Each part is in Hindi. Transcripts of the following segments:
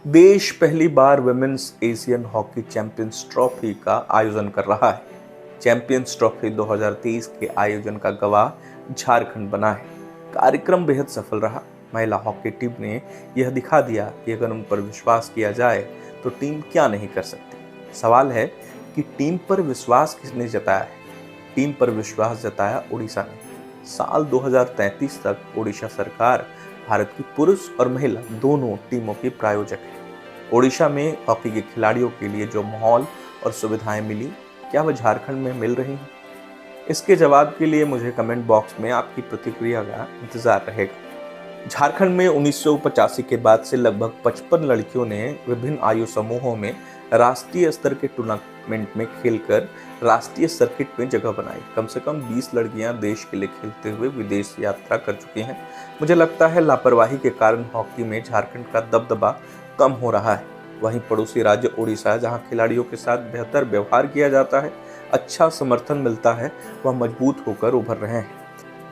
देश पहली बार women's Asian hockey champions trophy का आयोजन कर रहा है। चैंपियंस ट्रॉफी 2023 के आयोजन का गवाह झारखंड बना है। कार्यक्रम बेहद सफल रहा। महिला हॉकी टीम ने यह दिखा दिया कि अगर उन पर विश्वास किया जाए तो टीम क्या नहीं कर सकती। सवाल है कि टीम पर विश्वास किसने जताया है। टीम पर विश्वास जताया उड़ीसा ने। साल 2033 तक उड़ीसा सरकार भारत की पुरुष और महिला दोनों टीमों की प्रायोजक है। ओडिशा में हॉकी के खिलाड़ियों के लिए जो माहौल और सुविधाएं मिली, क्या वह झारखंड में मिल रही हैं? इसके जवाब के लिए मुझे कमेंट बॉक्स में आपकी प्रतिक्रिया का इंतजार रहेगा। झारखंड में 1985 के बाद से लगभग 55 लड़कियों ने विभिन्न आयु समूहों में राष्ट्रीय स्तर के टूर्नामेंट में खेलकर राष्ट्रीय सर्किट में जगह बनाई। कम से कम 20 लड़कियां देश के लिए खेलते हुए विदेश यात्रा कर चुकी हैं। मुझे लगता है लापरवाही के कारण हॉकी में झारखंड का दबदबा कम हो रहा है। वहीं पड़ोसी राज्य उड़ीसा, जहां खिलाड़ियों के साथ बेहतर व्यवहार किया जाता है, अच्छा समर्थन मिलता है, वह मजबूत होकर उभर रहे हैं।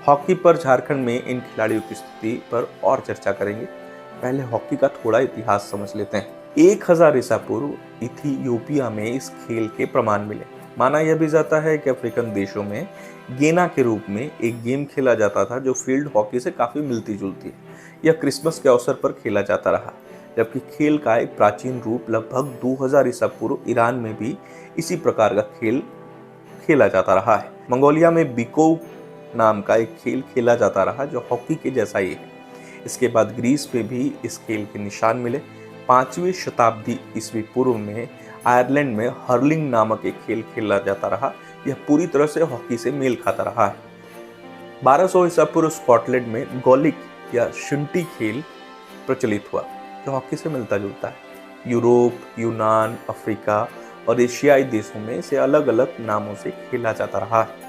हॉकी पर झारखंड में इन खिलाड़ियों की स्थिति पर और चर्चा करेंगे। पहले हॉकी का थोड़ा इतिहास समझ लेते हैं। 1000 ईसा पूर्व इथियोपिया में इस खेल के प्रमाण मिले। माना यह भी जाता है कि अफ्रीकन देशों में गेना के रूप में एक गेम खेला जाता था जो फील्ड हॉकी से काफी मिलती जुलती है। यह क्रिसमस के अवसर पर खेला जाता रहा, जबकि खेल का एक प्राचीन रूप लगभग 2000 ईसा पूर्व ईरान में भी इसी प्रकार का खेल खेला जाता रहा है। मंगोलिया में बिको नाम का एक खेल खेला जाता रहा जो हॉकी के जैसा ही है। इसके बाद ग्रीस में भी इस खेल के निशान मिले। 5वीं शताब्दी ईस्वी पूर्व में आयरलैंड में हर्लिंग नामक एक खेल खेला जाता रहा। यह पूरी तरह से हॉकी से मेल खाता रहा है। 1200 ईसा पूर्व स्कॉटलैंड में गॉलिक या शुंटी खेल प्रचलित हुआ जो हॉकी से मिलता जुलता है। यूरोप, यूनान, अफ्रीका और एशियाई देशों में इसे अलग अलग नामों से खेला जाता रहा है।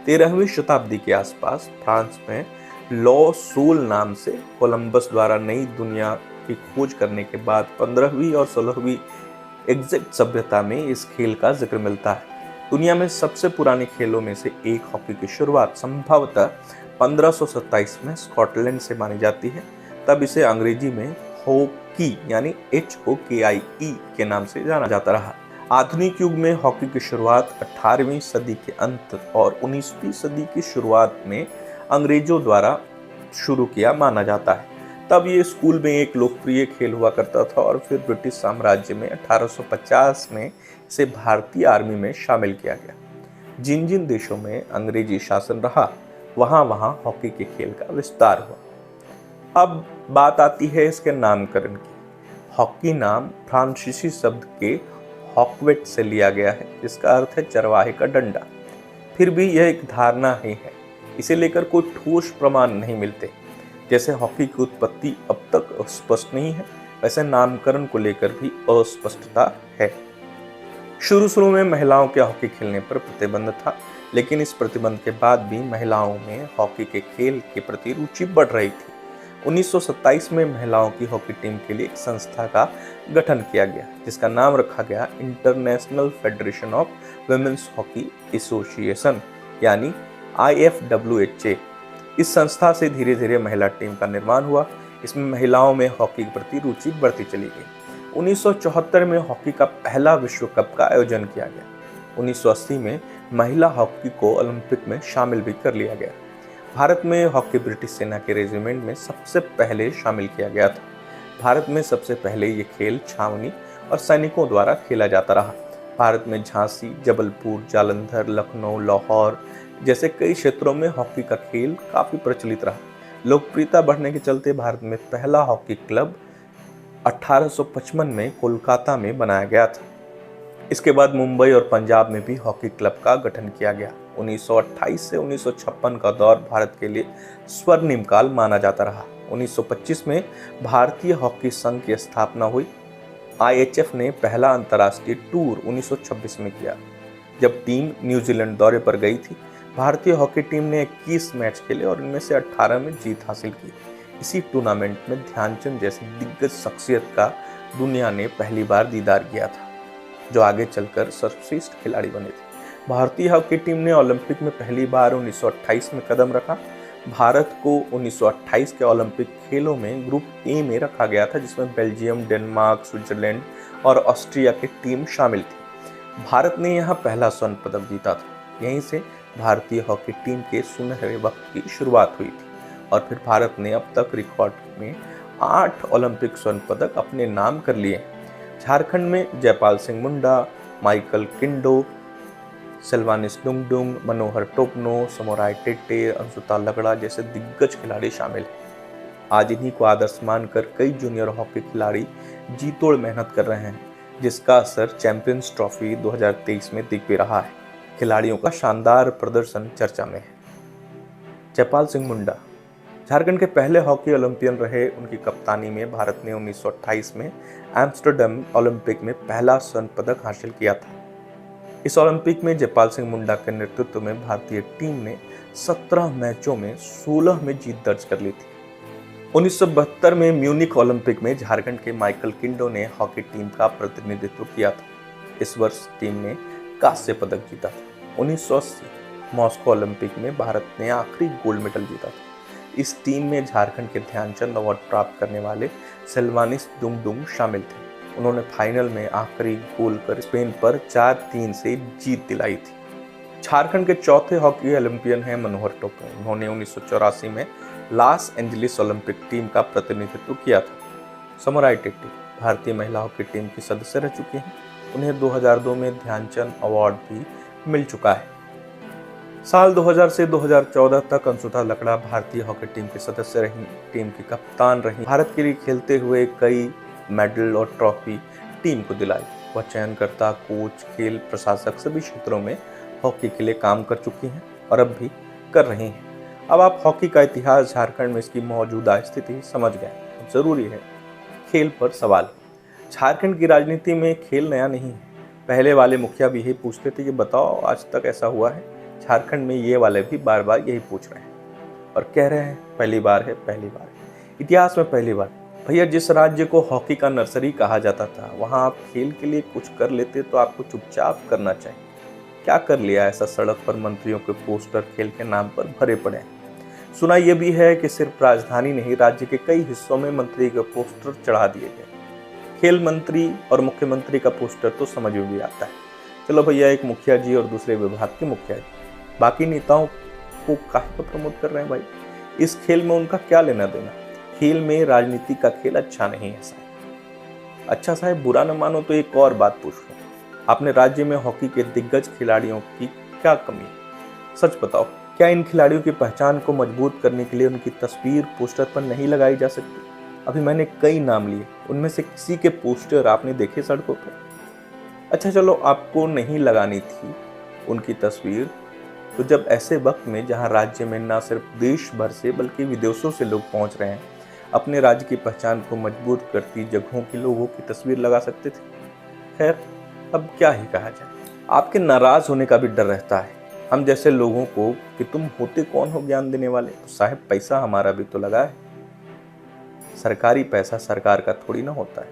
13वीं शताब्दी के आसपास फ्रांस में लॉ सोल नाम से कोलंबस द्वारा नई दुनिया की खोज करने के बाद 15वीं और 16वीं एग्जैक्ट सभ्यता में इस खेल का जिक्र मिलता है। दुनिया में सबसे पुराने खेलों में से एक हॉकी की शुरुआत संभवतः 1527 में स्कॉटलैंड से मानी जाती है। तब इसे अंग्रेजी में हॉकी यानी HOKIE के नाम से जाना जाता रहा। आधुनिक युग में हॉकी की शुरुआत 18वीं सदी के अंत और 19वीं सदी की शुरुआत में अंग्रेजों द्वारा शुरू किया माना जाता है। तब ये स्कूल में एक लोकप्रिय खेल हुआ करता था और फिर ब्रिटिश साम्राज्य में 1850 में इसे भारतीय आर्मी में शामिल किया गया। जिन जिन देशों में अंग्रेजी शासन रहा, वहां वहां हॉकी के खेल का विस्तार हुआ। अब बात आती है इसके नामकरण की। हॉकी नाम फ्रांसीसी शब्द के हॉकवेट से लिया गया है, जिसका अर्थ है चरवाहे का डंडा। फिर भी यह एक धारणा ही है, इसे लेकर कोई ठोस प्रमाण नहीं मिलते। जैसे हॉकी की उत्पत्ति अब तक स्पष्ट नहीं है, वैसे नामकरण को लेकर भी अस्पष्टता है। शुरू में महिलाओं के हॉकी खेलने पर प्रतिबंध था, लेकिन इस प्रतिबंध के बाद भी महिलाओं में हॉकी के खेल के प्रति रुचि बढ़ रही थी। 1927 में महिलाओं की हॉकी टीम के लिए एक संस्था का गठन किया गया, जिसका नाम रखा गया International Federation of Women's Hockey Association यानी IFWHA। इस संस्था से धीरे धीरे महिला टीम का निर्माण हुआ। इसमें महिलाओं में हॉकी के प्रति रुचि बढ़ती चली गई। 1974 में हॉकी का पहला विश्व कप का आयोजन किया गया। 1980 में महिला हॉकी को ओलंपिक में शामिल भी कर लिया गया। भारत में हॉकी ब्रिटिश सेना के रेजिमेंट में सबसे पहले शामिल किया गया था। भारत में सबसे पहले ये खेल छावनी और सैनिकों द्वारा खेला जाता रहा। भारत में झांसी, जबलपुर, जालंधर, लखनऊ, लाहौर जैसे कई क्षेत्रों में हॉकी का खेल काफी प्रचलित रहा। लोकप्रियता बढ़ने के चलते भारत में पहला हॉकी क्लब 1855 में कोलकाता में बनाया गया था। इसके बाद मुंबई और पंजाब में भी हॉकी क्लब का गठन किया गया। 1928 से 1956 का दौर भारत के लिए स्वर्णिम काल माना जाता रहा। 1925 में भारतीय हॉकी संघ की स्थापना हुई। IHF ने पहला अंतर्राष्ट्रीय टूर 1926 में किया, जब टीम न्यूजीलैंड दौरे पर गई थी। भारतीय हॉकी टीम ने 21 मैच खेले और इनमें से 18 में जीत हासिल की। इसी टूर्नामेंट में ध्यानचंद जैसी दिग्गज शख्सियत का दुनिया ने पहली बार दीदार किया था, जो आगे चलकर सर्वश्रेष्ठ खिलाड़ी बने थे। भारतीय हॉकी टीम ने ओलंपिक में पहली बार 1928 में कदम रखा। भारत को 1928 के ओलंपिक खेलों में ग्रुप ए में रखा गया था, जिसमें बेल्जियम, डेनमार्क, स्विट्जरलैंड और ऑस्ट्रिया की टीम शामिल थी। भारत ने यहां पहला स्वर्ण पदक जीता था। यहीं से भारतीय हॉकी टीम के सुनहरे वक्त की शुरुआत हुई थी और फिर भारत ने अब तक रिकॉर्ड में 8 ओलंपिक स्वर्ण पदक अपने नाम कर लिए। झारखंड में जयपाल सिंह मुंडा, माइकल किंडो, सिल्वानिस डुंगडुंग, मनोहर टोपनो, समोराय टेटे, अंशुता लगड़ा जैसे दिग्गज खिलाड़ी शामिल हैं। आज इन्हीं को आदर्श मानकर कई जूनियर हॉकी खिलाड़ी जी तोड़ मेहनत कर रहे हैं, जिसका असर चैंपियंस ट्रॉफी 2023 में दिख भी रहा है। खिलाड़ियों का शानदार प्रदर्शन चर्चा में है। जयपाल सिंह मुंडा झारखंड के पहले हॉकी ओलंपियन रहे। उनकी कप्तानी में भारत ने 1928 में एम्स्टर्डम ओलंपिक में पहला स्वर्ण पदक हासिल किया था। इस ओलंपिक में जयपाल सिंह मुंडा के नेतृत्व में भारतीय टीम ने 17 मैचों में 16 में जीत दर्ज कर ली थी। 1972 में म्यूनिख ओलंपिक में झारखंड के माइकल किंडो ने हॉकी टीम का प्रतिनिधित्व किया था। इस वर्ष टीम ने कांस्य पदक जीता था। 1980 मॉस्को ओलंपिक में भारत ने आखिरी गोल्ड मेडल जीता था। इस टीम में झारखंड के ध्यानचंद अवार्ड प्राप्त करने वाले सिल्वानिस डुंगडुंग शामिल थे। उन्होंने फाइनल में आखिरी गोल कर स्पेन पर 4-3 से जीत दिलाई थी। झारखंड के चौथे हॉकी ओलंपियन हैं मनोहर टोपनो। उन्होंने 1984 में लॉस एंजलिस ओलंपिक टीम का प्रतिनिधित्व किया था। समोराय टेटे भारतीय महिला हॉकी टीम की सदस्य रह चुकी हैं। उन्हें 2002 में ध्यानचंद अवार्ड भी मिल चुका है। साल 2000 से 2014 तक अंशुता लगड़ा भारतीय हॉकी टीम की सदस्य रहीं, टीम की कप्तान रहीं। भारत के लिए खेलते हुए कई मेडल और ट्रॉफी टीम को दिलाई। वह चयनकर्ता, कोच, खेल प्रशासक सभी क्षेत्रों में हॉकी के लिए काम कर चुकी हैं और अब भी कर रही हैं। अब आप हॉकी का इतिहास, झारखंड में इसकी मौजूदा स्थिति समझ गए। जरूरी है खेल पर सवाल। झारखंड की राजनीति में खेल नया नहीं है। पहले वाले मुखिया भी यही पूछते थे कि बताओ आज तक ऐसा हुआ है। झारखंड में ये वाले भी बार बार यही पूछ रहे हैं और कह रहे हैं पहली बार है, पहली बार है, इतिहास में पहली बार। भैया, जिस राज्य को हॉकी का नर्सरी कहा जाता था, वहां आप खेल के लिए कुछ कर लेते तो आपको चुपचाप करना चाहिए। क्या कर लिया ऐसा? सड़क पर मंत्रियों के पोस्टर खेल के नाम पर भरे पड़े हैं। सुना यह भी है कि सिर्फ राजधानी नहीं, राज्य के कई हिस्सों में मंत्री के पोस्टर चढ़ा दिए गए। खेल मंत्री और मुख्यमंत्री का पोस्टर तो समझ में भी आता है। चलो भैया, एक मुखिया जी और दूसरे विभाग के मुखिया जी, बाकी नेताओं को काहे प्रमोट कर रहे हैं भाई? इस खेल में उनका क्या लेना देना? खेल में राजनीति का खेल अच्छा नहीं है साहब। अच्छा साहब, बुरा न मानो तो एक और बात पूछ लूं। अपने राज्य में हॉकी के दिग्गज खिलाड़ियों की क्या कमी है? सच बताओ, क्या इन खिलाड़ियों की पहचान को मजबूत करने के लिए उनकी तस्वीर पोस्टर पर नहीं लगाई जा सकती? अभी मैंने कई नाम लिए, उनमें से किसी के पोस्टर आपने देखे सड़कों पर? अच्छा चलो, आपको नहीं लगानी थी उनकी तस्वीर, तो जब ऐसे वक्त में जहां राज्य में न सिर्फ देश भर से बल्कि विदेशों से लोग पहुंच रहे हैं, अपने राज्य की पहचान को मजबूत करती जगहों के लोगों की तस्वीर लगा सकते थे। खैर, अब क्या ही कहा जाए। आपके नाराज होने का भी डर रहता है हम जैसे लोगों को कि तुम होते कौन हो ज्ञान देने वाले। तो साहब, पैसा हमारा भी तो लगा है। सरकारी पैसा सरकार का थोड़ी ना होता है,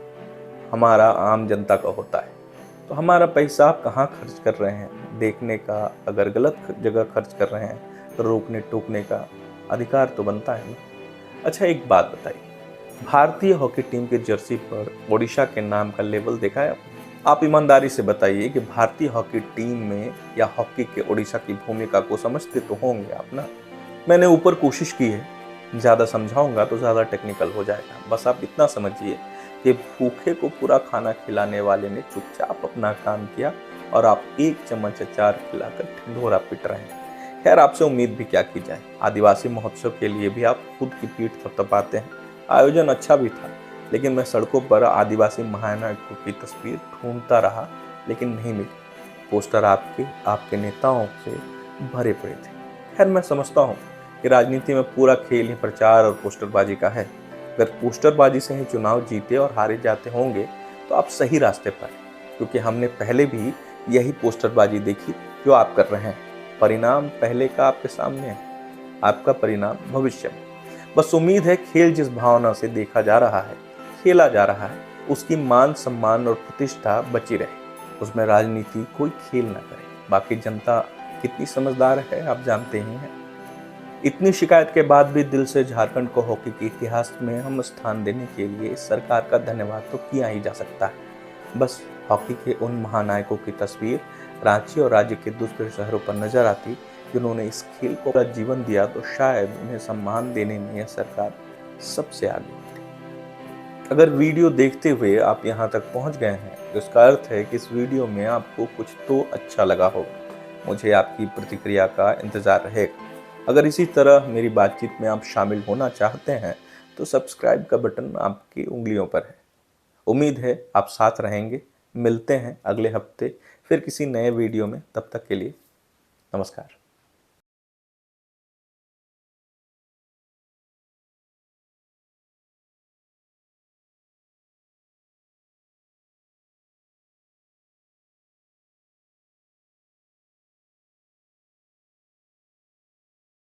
हमारा आम जनता का होता है। तो हमारा पैसा आप कहाँ खर्च कर रहे हैं देखने का, अगर गलत जगह खर्च कर रहे हैं तो रोकने टोकने का अधिकार तो बनता है ना। अच्छा, एक बात बताइए, भारतीय हॉकी टीम के जर्सी पर ओडिशा के नाम का लेबल देखा है आप ईमानदारी से बताइए कि भारतीय हॉकी टीम में या हॉकी के ओडिशा की भूमिका को समझते तो होंगे आप ना। मैंने ऊपर कोशिश की है, ज़्यादा समझाऊंगा तो ज़्यादा टेक्निकल हो जाएगा। बस आप इतना समझिए कि भूखे को पूरा खाना खिलाने वाले ने चुपचाप अपना काम किया और आप एक चम्मच अचार खिलाकर ढिंढोरा पिट रहे हैं। खैर, आपसे उम्मीद भी क्या की जाए। आदिवासी महोत्सव के लिए भी आप खुद की पीठ थपथपाते हैं। आयोजन अच्छा भी था, लेकिन मैं सड़कों पर आदिवासी महानायकों की तस्वीर ढूंढता रहा, लेकिन नहीं मिली। पोस्टर आपके नेताओं से भरे पड़े थे। खैर, मैं समझता हूँ कि राजनीति में पूरा खेल ही प्रचार और पोस्टरबाजी का है। अगर पोस्टरबाजी से ही चुनाव जीते और हारे जाते होंगे तो आप सही रास्ते पर हैं, क्योंकि हमने पहले भी यही पोस्टरबाजी देखी जो आप कर रहे हैं। परिणाम पहले का आपके सामने है, आपका परिणाम भविष्य में। बस उम्मीद है खेल जिस भावना से देखा जा रहा है, खेला जा रहा है, उसकी मान सम्मान और प्रतिष्ठा बची रहे। उसमें राजनीति कोई खेल ना करे। बाकी जनता कितनी समझदार है आप जानते ही हैं। इतनी शिकायत के बाद भी दिल से झारखंड को हॉकी के इतिहास में हम स्थान देने के लिए सरकार का धन्यवाद तो किया ही जा सकता है। बस हॉकी के उन महानायकों की तस्वीर रांची और राज्य के दूसरे शहरों पर नजर आती जिन्होंने इस खेल को अपना जीवन दिया तो शायद उन्हें सम्मान देने में यह सरकार सबसे आगे होती। अगर वीडियो देखते हुए आप यहाँ तक पहुँच गए हैं तो इसका अर्थ है कि इस वीडियो में आपको कुछ तो अच्छा लगा होगा। मुझे आपकी प्रतिक्रिया का इंतजार रहेगा। अगर इसी तरह मेरी बातचीत में आप शामिल होना चाहते हैं तो सब्सक्राइब का बटन आपकी उंगलियों पर है। उम्मीद है आप साथ रहेंगे। मिलते हैं अगले हफ्ते फिर किसी नए वीडियो में। तब तक के लिए नमस्कार।